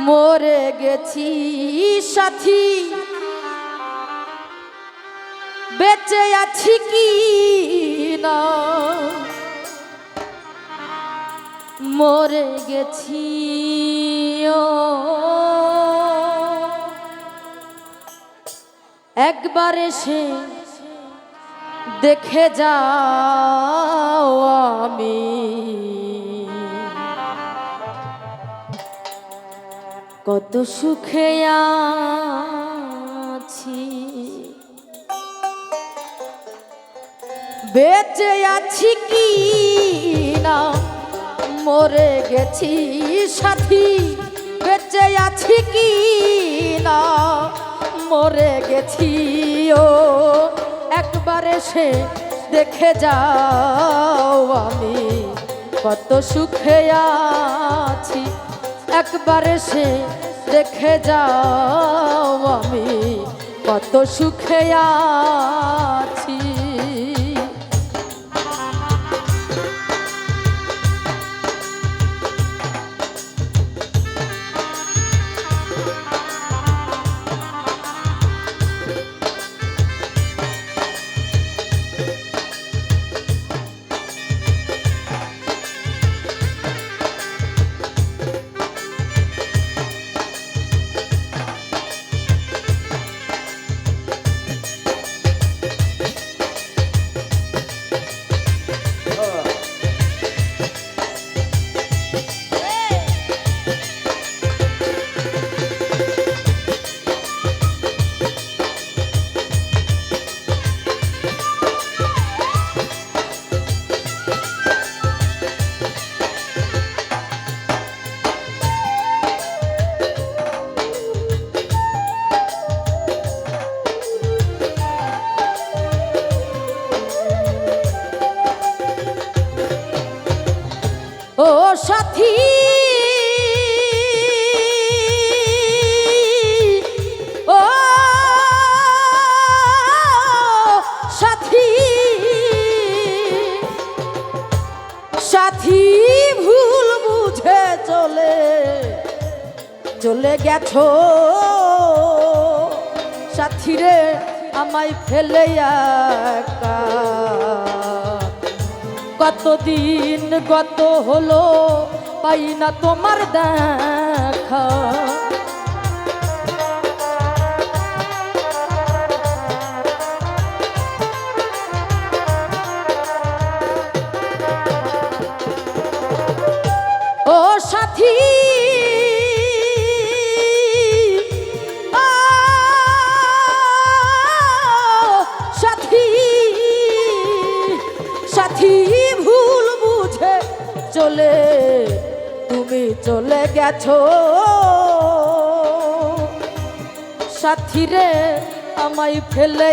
মরে গেছি সাথী, বেঁচে আছি কি না। মরে গেছি ও একবার এসে দেখে যাও আমি কত সুখে আছি। বেঁচে আছি কি না, মরে গেছি সাথী, বেঁচে আছি কি না। মরে গেছি ও একবার এসে দেখে যাও আমি কত সুখে আছি। একবার এসে দেখে যাও আমি কত সুখে আছি। ও সাথী ও সাথী, সাথী ভুল বুঝে চলে গেছো সাথী রে আমায় ফেলে একা। কতদিন গত হলো পাই না তোমার দেখা। ও সাথী সাথী, সাথী ভুল বুঝে তুমি চলে গেছো সাথী রে আমায় ফেলে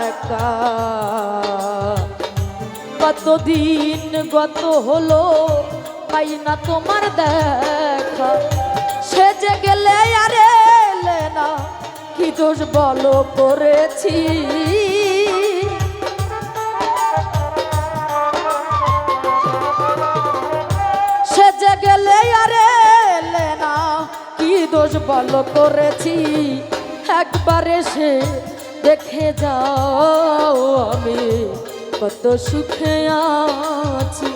একা। কতদিন গত হলো পাই না তোমার দেখা। সেজে গেলে আর এলে না, কি দোষ বলো করেছি। সেজে গেলে আর এলে না, কি দোষ বলো করেছি। একবার এসে দেখে যাও আমি কত সুখে আছি।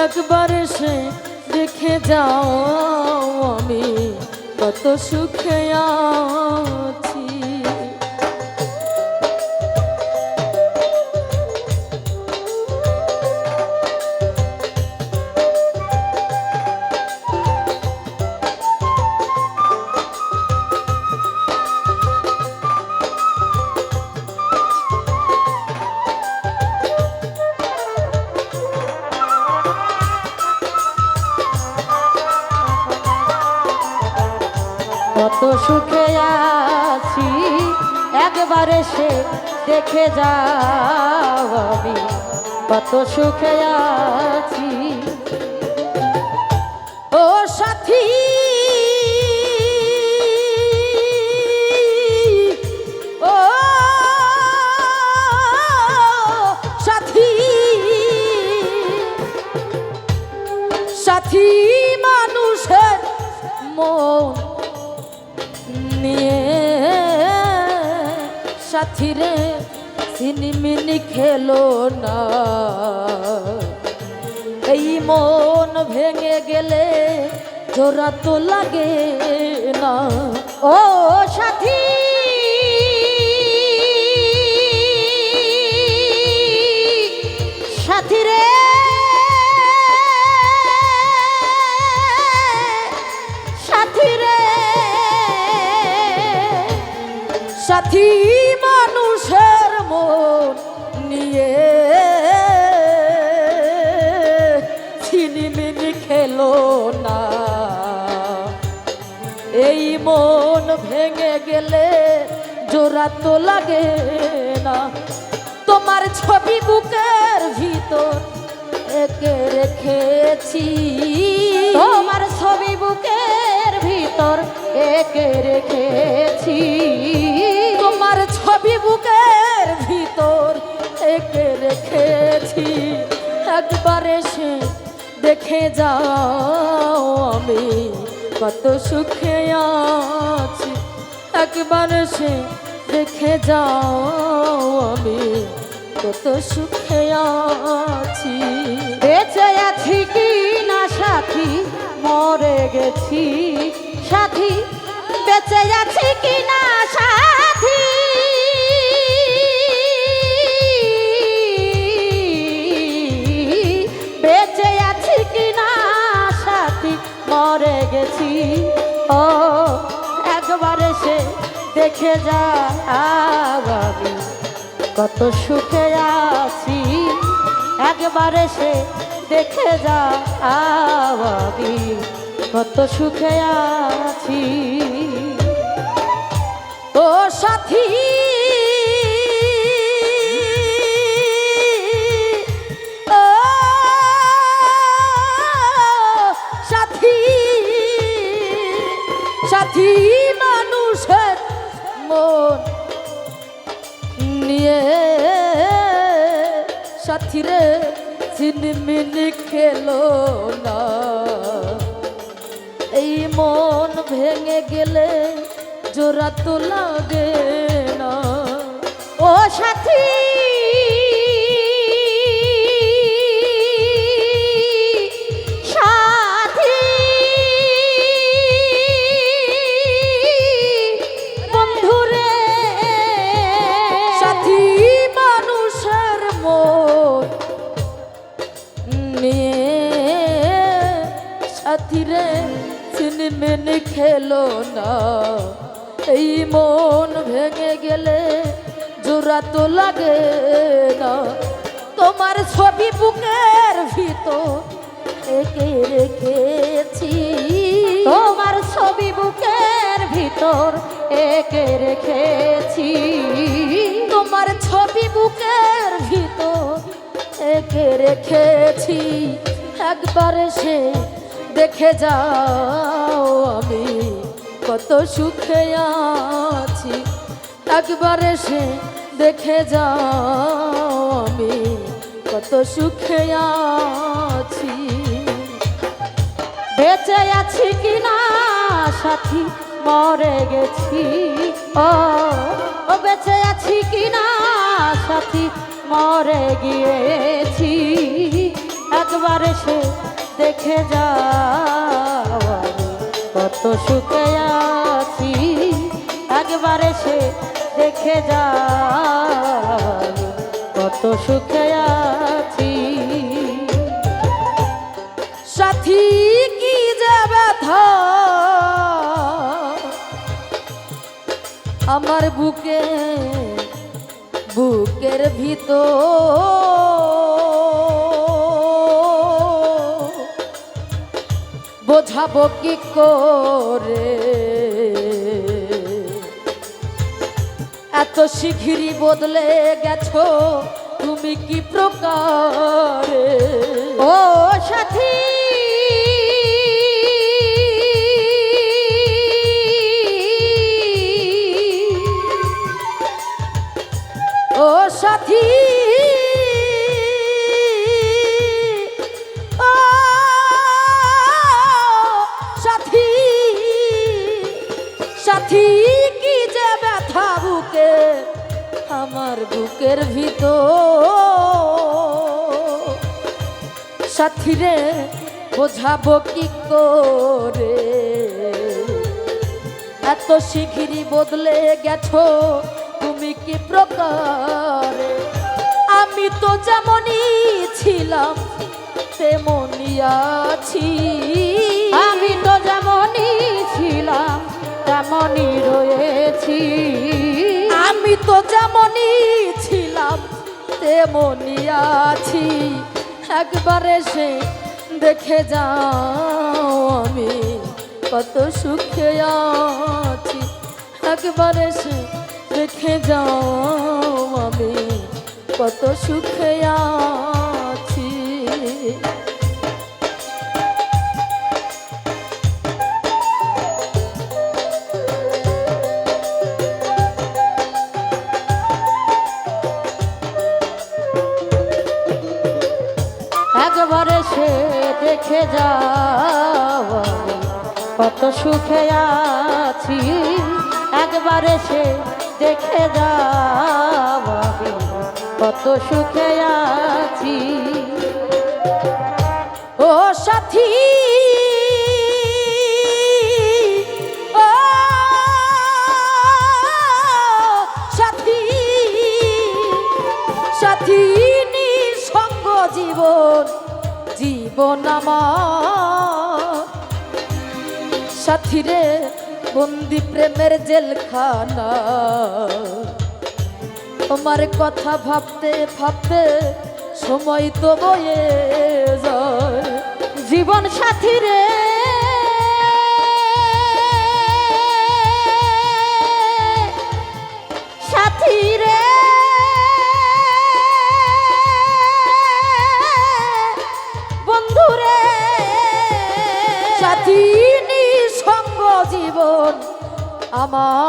একবার এসে দেখে যাও আমি কত সুখে আছি। কত সুখে আছি, একবার এসে দেখে যাও আমি কত সুখে আছি। ও সাথী ও সাথী, সাথী মানুষ মন নিয়ে সাথী রে সিনিমিনি খেলো না, এই মন ভেঙে গেলে জোড়া তো লাগে না। ও সাথী সাথী রে সাথী রে সাথী মানুষের মন নিয়ে ছিনিমিনি খেলো না, এই মন ভেঙে গেলে জোড়া তো লাগে না। তোমার ছবি বুকের ভিতর এঁকে রেখেছি, তোমার ছবি বুকের ভিতর এঁকে রেখেছি, তোমার ছবি বুকের ভিতর এঁকে রেখেছি। একবার এসে দেখে যাও আমি কত সুখে আছি, একবার এসে দেখে যাও আমি কত সুখে আছি। বেঁচে আছি কি না সাথী মরে গেছি, সাথী বেঁচে আছি কি না সাথী, বেঁচে আছি কি না সাথী মরে গেছি। ও একবার এসে দেখে যা আমি কত সুখে আছি, একবার এসে দেখে যা আমি কত সুখে আছি। ও সাথী ও সাথী সাথী মানুষের মন নিয়ে সাথী রে ছিনিমিনি খেলো না, এই মন ভেঙে গেলে জোড়া তো লাগে না। ও সাথী সাথী বন্ধুরে সাথী মানুষের মন নিয়ে সাথী রে ছিনিমিনি খেলো না, এই মন ভেঙে গেলে জোড়া তো লাগে না। তোমার ছবি বুকের ভিতর এঁকে রেখেছি, তোমার ছবি বুকের ভিতর এঁকে রেখেছি, তোমার ছবি বুকের ভিতর এঁকে রেখেছি। একবার এসে দেখে যাও আমি কত সুখে আছি, একবার এসে দেখে যাও আমি কত সুখে আছি। বেঁচে আছি কি না সাথী মরে গেছি, ও বেঁচে আছি কি না সাথী মরে গিয়েছি, একবার এসে দেখে যাও আমি কত সুখে আছি, একবার এসে দেখে যাও কত সুখে আছি। সাথী কি যে ব্যথা আমার বুকে বুকের ভিতর বোঝাবো কি করে, এত শিগগিরই বদলে গেছো তুমি কি প্রকারে। ও সাথী ও সাথী ও সাথী আমার বুকের ভিতর সাথী রে বোঝাবো কি করে এত শিগগিরই বদলে গেছো তুমি কি প্রকারে আমি তো যেমনই ছিলাম তেমনই আছি আমি তো যেমনই ছিলাম তেমনই রয়েছি আমি তো যেমনই ছিলাম তেমনই আছি একবার এসে দেখে যাও আমি কত সুখে আছি একবার এসে দেখে যাও আমি কত সুখে আছি একবার এসে দেখে যাও আমি কত সুখে আছি একবার এসে দেখে যাও আমি কত সুখে আছি ও সাথী ও সাথী সাথী নিঃসঙ্গ জীবন জীবন আমার সাথী রে বন্দি প্রেমের জেলখানা তোমার কথা ভাবতে ভাবতে সময় তো বয়ে যায় জীবন সাথী রে সাথী রে বন্ধু রে সাথী নিঃসঙ্গ জীবন আমার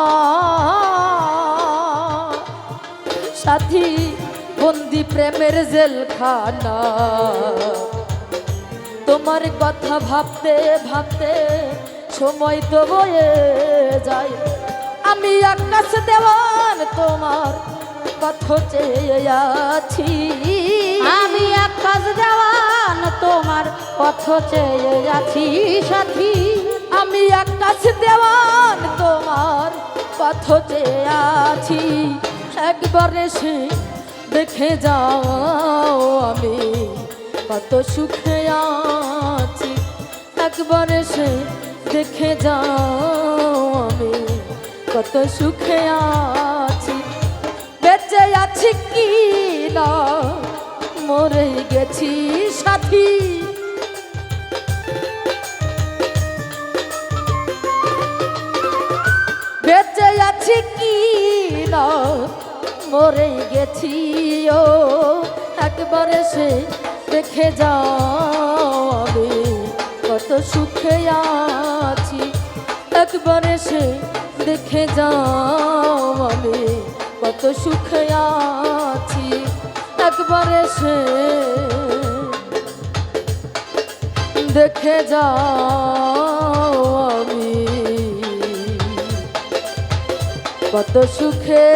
সাথী বন্দি প্রেমের জেলখানা তোমার কথা ভাবতে ভাবতে সময় তো বয়ে যায় আমি আকাশ দেওয়ান তোমার কথা চেয়ে আছি আমি আকাশ দেওয়ান তোমার পথ চেয়ে আছি সাথী আমি আকাশ দেওয়ান তোমার পথ চেয়ে আছি একবার এসে দেখে যাও আমি কত সুখে আছি একবার এসে দেখে যাও আমি কত সুখে আছি বেঁচে আছি কি না মরে গেছি সাথী বেঁচে আছি কি না মরে গেছি ও একবার এসে দেখে যাও আমি কত সুখে আছি একবার এসে দেখে যাও আমি কত সুখে আছি একবার এসে দেখে যাও আমি কত সুখে